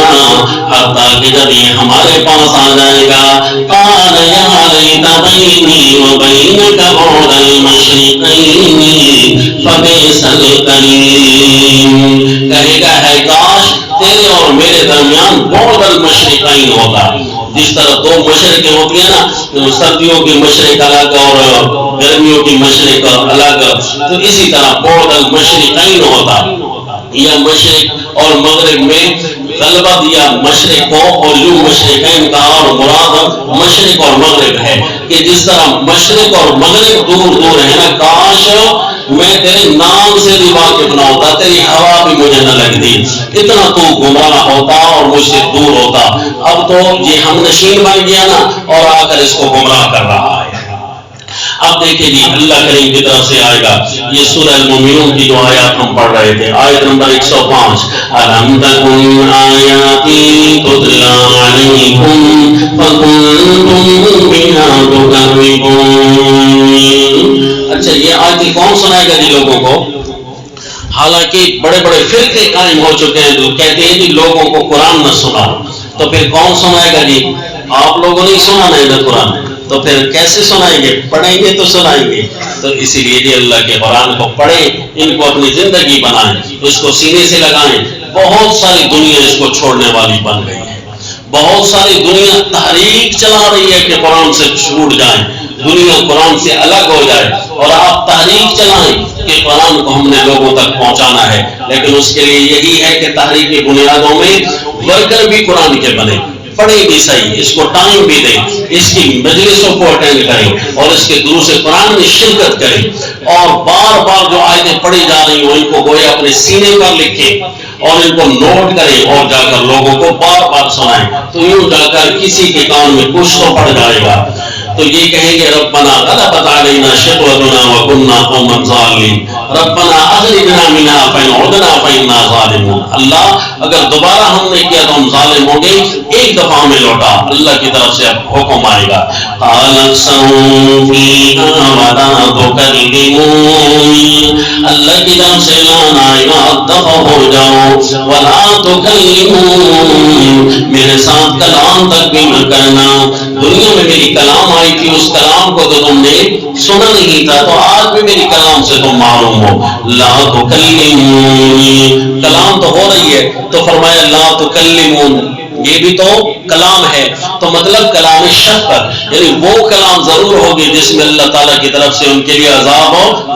حتیٰ کہ جب یہ ہمارے پاس آ جائے گا، قال یا لیت بینی وبینک بعد المشرقین فبئس القرین، کہے گا ہے کاش تیرے اور میرے درمیان بعد المشرقین ہوتا، جس طرح دو مشرقیں ہوتی ہیں نا، سردیوں کی مشرق الگ اور گرمیوں کی مشرق الگ، تو اسی طرح بعد المشرقین ہوتا، یا مشرق اور مغرب میں غلبہ دیا مشرق کو، اور یوں مشرقین کا اور مراد مشرق اور مغرب ہے، کہ جس طرح مشرق اور مغرب دور دور ہے نا، کاش میں تیرے نام سے بھی واقف نہ ہوتا، تیری ہوا بھی مجھے نہ لگتی، اتنا تو گمراہ ہوتا اور مجھ سے دور ہوتا، اب تو یہ ہم نشین بن گیا نا، اور آ کر اس کو گمراہ کر رہا ہے۔ اب دیکھیں جی اللہ کریم کی طرف سے آئے گا، یہ سورہ المومنون کی جو آیات ہم پڑھ رہے تھے، آیت نمبر 105، أَلَمْ تَكُنْ آيَاتِي تُتْلَى عَلَيْكُمْ فَكُنْتُمْ بِهَا تُكَذِّبُونَ۔ اچھا یہ آیتیں کون سنائے گا جی لوگوں کو؟ حالانکہ بڑے بڑے فرقے قائم ہو چکے ہیں جو کہتے ہیں جی لوگوں کو قرآن نہ سناؤ، تو پھر کون سنائے گا جی؟ آپ لوگوں نے سنا نہیں نا قرآن، تو پھر کیسے سنائیں گے؟ پڑھیں گے تو سنائیں گے، تو اسی لیے جی اللہ کے قرآن کو پڑھیں، ان کو اپنی زندگی بنائیں، اس کو سینے سے لگائیں۔ بہت ساری دنیا اس کو چھوڑنے والی بن گئی ہے، بہت ساری دنیا تحریک چلا رہی ہے کہ قرآن سے چھوٹ جائیں، دنیا قرآن سے الگ ہو جائے، اور آپ تحریک چلائیں کہ قرآن کو ہم نے لوگوں تک پہنچانا ہے، لیکن اس کے لیے یہی ہے کہ تحریک کی بنیادوں میں ورکر بھی قرآن کے بنے، پڑھیں بھی صحیح، اس کو ٹائم بھی دیں، اس کی مجلسوں کو اٹینڈ کریں، اور اس کے دروس قرآن میں شرکت کریں، اور بار بار جو آیتیں پڑھی جا رہی ہیں ان کو گویا اپنے سینے پر لکھیں اور ان کو نوٹ کریں، اور جا کر لوگوں کو بار بار سنائیں، تو یوں جا کر کسی کے کان میں کچھ تو پڑ جائے گا، تو یہ کہیں گے ربنا غلبت علینا شقوتنا وکنا قوما ظالمین، ربنا اخرجنا منها فإن عدنا فإنا ظالمون، اللہ اگر دوبارہ ہم نے کیا تو ہم ظالم ہوں گے، ایک دفعہ ہمیں لوٹا۔ اللہ کی طرف سے اب حکم آئے گا، قال اخسئوا فیہا ولا تکلمون، اللہ کی طرف سے اعلان آئے گا دفع ہو جاؤ، ولا تکلمون، میرے ساتھ کلام تک بھی نہ کرنا، دنیا میں میری کلام آئی تھی، اس کلام کو تو تم نے سنا نہیں تھا، تو آج بھی میری کلام سے تم معلوم ہو، لا تکلمون، کلام تو ہو رہی ہے، تو فرمایا لا تکلمون، یہ بھی تو کلام ہے. تو مطلب کلام شفقت، یعنی وہ کلام ضرور ہوگی جس میں اللہ تعالیٰ کی طرف سے ان کے لیے عذاب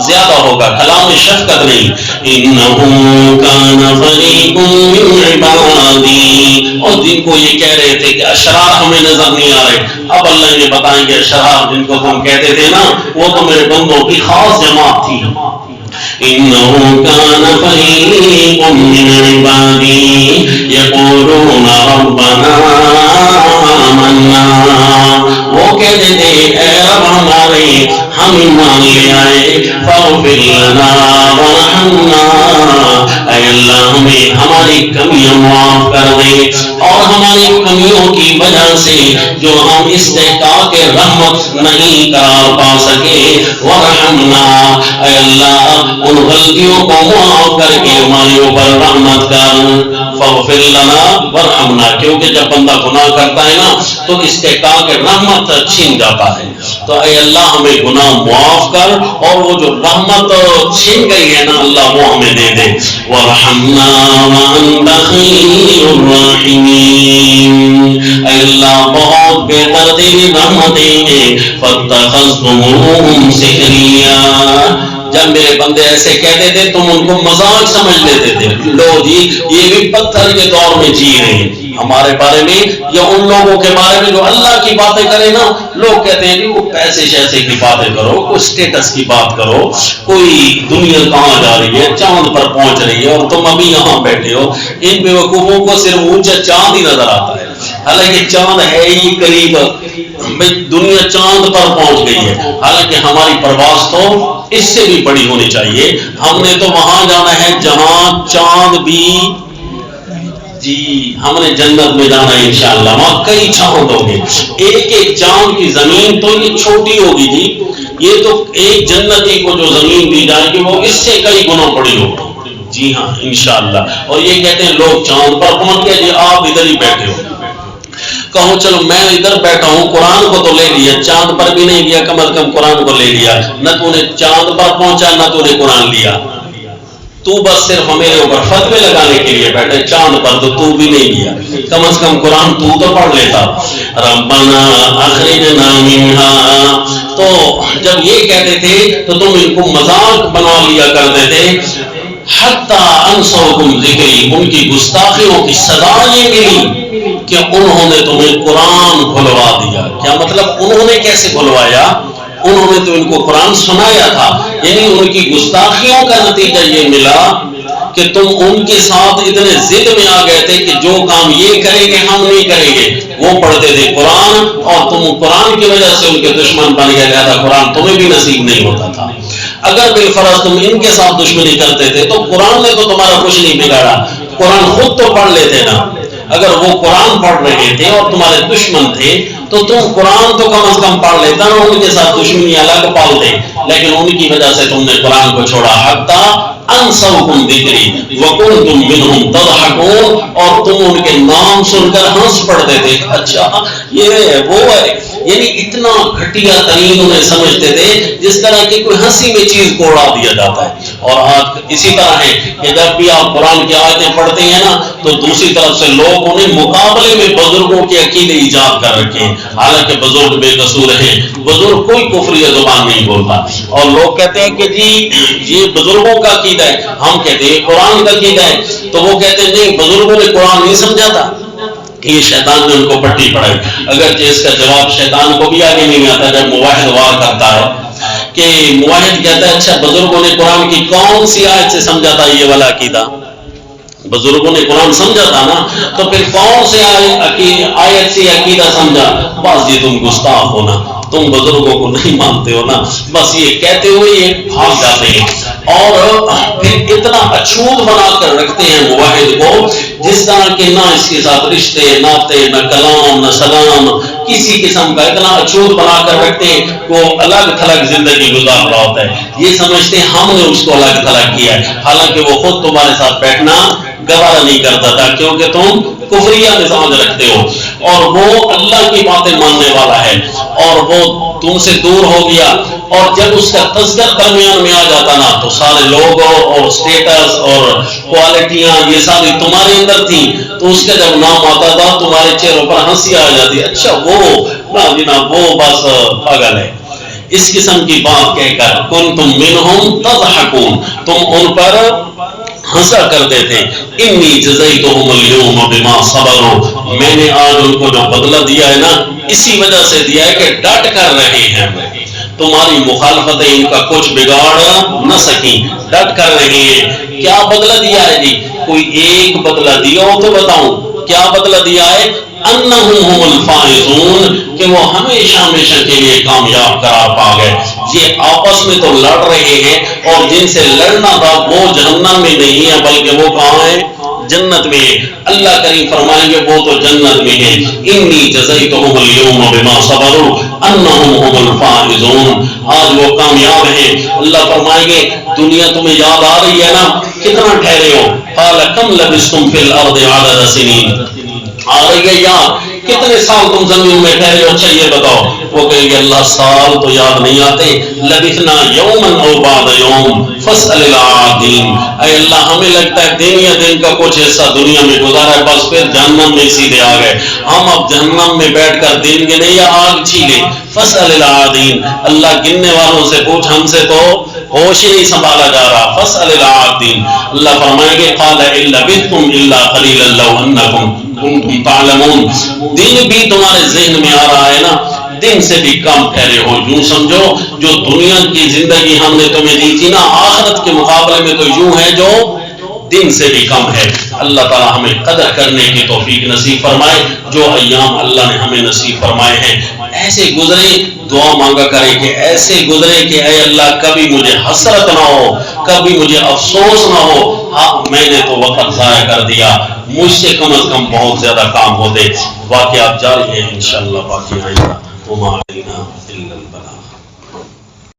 زیادہ ہوگا، کلام شفقت نہیں. انہو کان فریق من عبادی، اور جن کو یہ کہہ رہے تھے کہ اشرار ہمیں نظر نہیں آ رہے، اب اللہ یہ بتائیں گے اشرار جن کو تم کہتے تھے نا وہ تو میرے بندوں کی خاص جماعت تھی. انہو کان فریق من عبادی یقولون ربنا آمنا، وہ کہتے تھے اے رب ہمارے ہم ایمان لے آئے، فاغفر لنا ورحمنا، اے اللہ ہمیں ہماری کمیاں معاف کر دے، اور ہماری کمیوں کی وجہ سے جو ہم استحقاق رحمت نہیں قرار پا سکے، ورحمنا، اے اللہ ان غلطیوں کو معاف کر کے ہمارے اوپر رحمت کر. فاغفر لنا ورحمنا، کیونکہ جب بندہ گناہ کرتا ہے نا تو استحقاق رحمت چھین جاتا ہے. تو اے اللہ ہمیں گناہ معاف کر، اور وہ جو رحمت چھین گئی ہے نا اللہ وہ ہمیں دے دے. وَرْحَمْنَا وَأَنْتَ خَيْرُ الرَّاحِمِينَ، اے اللہ بہت بہتر تیری رحمتیں ہیں. فَاتَّخَذْتُمُوهُمْ سِخْرِيًّا، جب میرے بندے ایسے کہتے تھے تم ان کو مذاق سمجھ لیتے تھے. لو جی یہ بھی پتھر کے دور میں جی رہے ہیں. ہمارے بارے میں یا ان لوگوں کے بارے میں جو اللہ کی باتیں کریں نا، لوگ کہتے ہیں کہ وہ پیسے شیسے کی باتیں کرو، کوئی اسٹیٹس کی بات کرو، کوئی دنیا کہاں جا رہی ہے، چاند پر پہنچ رہی ہے اور تم ابھی یہاں بیٹھے ہو. ان بیوقوفوں کو صرف اونچا چاند ہی نظر آتا ہے، حالانکہ چاند ہے ہی قریب، دنیا چاند پر پہنچ گئی ہے. حالانکہ ہماری پرواز تو اس سے بھی بڑی ہونی چاہیے. ہم نے تو وہاں جانا ہے جہاں چاند بھی، جی ہم نے جنت میں جانا ہے انشاءاللہ، وہاں کئی چاند ہوں گے. ایک ایک چاند کی زمین تو یہ چھوٹی ہوگی جی، یہ تو ایک جنتی کو جو زمین دی جائے گی وہ اس سے کئی گنا بڑی ہوگی. جی ہاں انشاءاللہ. اور یہ کہتے ہیں لوگ چاند پر پہنچ گئے، جی آپ ادھر ہی بیٹھے ہو. کہو چلو میں ادھر بیٹھا ہوں، قرآن کو تو لے لیا، چاند پر بھی نہیں لیا، کم از کم قرآن کو لے لیا. نہ تو نے چاند پر پہنچا نہ تو نے قرآن لیا، تو بس صرف میرے اوپر فتوے لگانے کے لیے بیٹھے. چاند پر تو بھی نہیں لیا، کم از کم قرآن تو پڑھ لیتا. ربنا اخرجنا منہا، تو جب یہ کہتے تھے تو تم ان کو مذاق بنا لیا کرتے تھے. حتی انسوکم ذکری، ان کی گستاخیوں کی سزا یہ ملی کہ انہوں نے تمہیں قرآن کھلوا دیا. کیا مطلب انہوں نے کیسے کھلوایا؟ انہوں نے تو ان کو قرآن سنایا تھا، یعنی ان کی گستاخیوں کا نتیجہ یہ ملا کہ تم ان کے ساتھ اتنے ضد میں آ گئے تھے کہ جو کام یہ کریں گے ہم نہیں کریں گے. وہ پڑھتے تھے قرآن اور تم قرآن کی وجہ سے ان کے دشمن بن گئے، لہذا قرآن تمہیں بھی نصیب نہیں ہوتا تھا. اگر بالفرض تم ان کے ساتھ دشمنی کرتے تھے تو قرآن نے تو تمہارا کچھ نہیں بگاڑا، قرآن خود تو پڑھ لیتے نا. اگر وہ قرآن پڑھ رہے تھے اور تمہارے دشمن تھے تو تم قرآن تو کم از کم پڑھ لیتا نا، ان کے ساتھ دشمنی الگ پالتے. لیکن ان کی وجہ سے تم نے قرآن کو چھوڑا. حتی انسوکم ذکری وکنتم منہم تضحکون، اور تم ان کے نام سن کر ہنس پڑتے تھے. اچھا یہ ہے وہ ہے، یعنی اتنا گھٹیا ترین انہیں سمجھتے تھے جس طرح کی کوئی ہنسی میں چیز کو اڑا دیا جاتا ہے. اور آج اسی طرح ہے کہ جب بھی آپ قرآن کی آیتیں پڑھتے ہیں نا تو دوسری طرف سے لوگ انہیں مقابلے میں بزرگوں کے عقیدے ایجاد کر رکھے ہیں، حالانکہ بزرگ بے قصور ہیں. بزرگ کوئی کفری زبان نہیں بولتا، اور لوگ کہتے ہیں کہ جی یہ بزرگوں کا عقیدہ ہے، ہم کہتے ہیں قرآن کا عقیدہ ہے. تو وہ کہتے ہیں نہیں بزرگوں نے قرآن نہیں سمجھا تھا، یہ شیطان نے ان کو پٹی پڑھائی. اگرچہ اس کا جواب شیطان کو بھی آگے نہیں آتا جب موحد وار کرتا ہے کہ موحد کہتا ہے اچھا بزرگوں نے قرآن کی کون سی آیت سے سمجھا تھا یہ والا عقیدہ؟ بزرگوں نے قرآن سمجھا تھا نا، تو پھر کون سے آیت سے عقیدہ سمجھا؟ بس یہ تم گستاخ ہو نا، تم بزرگوں کو نہیں مانتے ہو نا. بس یہ کہتے ہوئے یہ بھاگ جاتے ہیں اور پھر اتنا اچھوت بنا کر رکھتے ہیں موحد کو جس طرح کہ نہ اس کے ساتھ رشتے ناطے نہ کلام نہ سلام کسی قسم کا، اتنا اچھوت بنا کر رکھتے ہیں. وہ الگ تھلگ زندگی گزار رہا ہوتا ہے، یہ سمجھتے ہیں ہم نے اس کو الگ تھلگ کیا ہے، حالانکہ وہ خود تمہارے ساتھ بیٹھنا گوارا نہیں کرتا تھا کیونکہ تم کفریہ مزاج رکھتے ہو. اور وہ اللہ کی باتیں ماننے والا ہے اور وہ تم سے دور ہو گیا اور جب اس کا تذکر درمیان میں آ جاتا نا تو سارے لوگوں اور سٹیٹس اور کوالٹیاں یہ ساری تمہارے اندر تھیں، تو اس کا جب نام آتا تھا تمہارے چہروں پر ہنسی آ جاتی، اچھا وہ بس پاگل ہے، اس قسم کی بات کہہ کر کنتم منہم تضحکون، تم ان پر ہنسا کرتے تھے. انی جزیتہم اليوم بما صبروا، میں نے آج ان کو جو بدلہ دیا ہے نا اسی وجہ سے دیا ہے کہ ڈٹ کر رہے ہیں، تمہاری مخالفتیں ان کا کچھ بگاڑ نہ سکیں، ڈٹ کر رہے ہیں. کیا بدلہ دیا ہے جی؟ کوئی ایک بدلہ دیا ہو تو بتاؤں کیا بدلہ دیا ہے؟ انہم هم الفائزون، کہ وہ ہمیشہ ہمیشہ کے لیے کامیاب قرار پا گئے. یہ آپس میں تو لڑ رہے ہیں اور جن سے لڑنا تھا وہ جہنم میں نہیں ہے بلکہ وہ کہاں ہے؟ جنت میں. اللہ کریم فرمائیں گے وہ تو جنت میں ہے. انی جزیتہم اليوم بما صبروا انہم هم الفائزون، آج وہ کامیاب ہیں. اللہ فرمائیں گے دنیا تمہیں یاد آ رہی ہے نا، کتنا ٹھہرے ہو؟ قال کم لبثتم فی الارض عدد سنین، آ رہی ہے یاد کتنے سال تم زمین میں ٹھہرے ہو؟ اچھا یہ بتاؤ. وہ کہیں گے اللہ سال تو یاد نہیں آتے، لبثنا یوما او بعد یوم فاسأل العادین، اے اللہ ہمیں لگتا ہے دن یا دن کا کچھ حصہ دنیا میں گزارا ہے بس پھر جہنم میں سیدھے آ گئے، ہم اب جہنم میں بیٹھ کر دن گنے یا آگ چھیلے. فاسأل العادین، اللہ گننے والوں سے پوچھ، ہم سے تو ہوش ہی نہیں سنبھالا جا رہا. فاسأل العادین، اللہ فرمائیں گے قال ان لبثتم الا قلیلا لو انکم کنتم تعلمون، دن بھی تمہارے ذہن میں آ رہا ہے نا، دن سے بھی کم ٹھہرے ہو. یوں سمجھو جو دنیا کی زندگی ہم نے تمہیں دی تھی نا آخرت کے مقابلے میں تو یوں ہے جو دن سے بھی کم ہے. اللہ تعالی ہمیں قدر کرنے کی توفیق نصیب فرمائے. جو ایام اللہ نے ہمیں نصیب فرمائے ہیں ایسے گزرے، دعا مانگا کرے کہ ایسے گزرے کہ اے اللہ کبھی مجھے حسرت نہ ہو، کبھی مجھے افسوس نہ ہو، ہاں میں نے تو وقت ضائع کر دیا، مجھ سے کم از کم بہت زیادہ کام ہوتے. واقعات جاری ہیں انشاءاللہ، باقی آئندہ وما علینا الا البلاغ.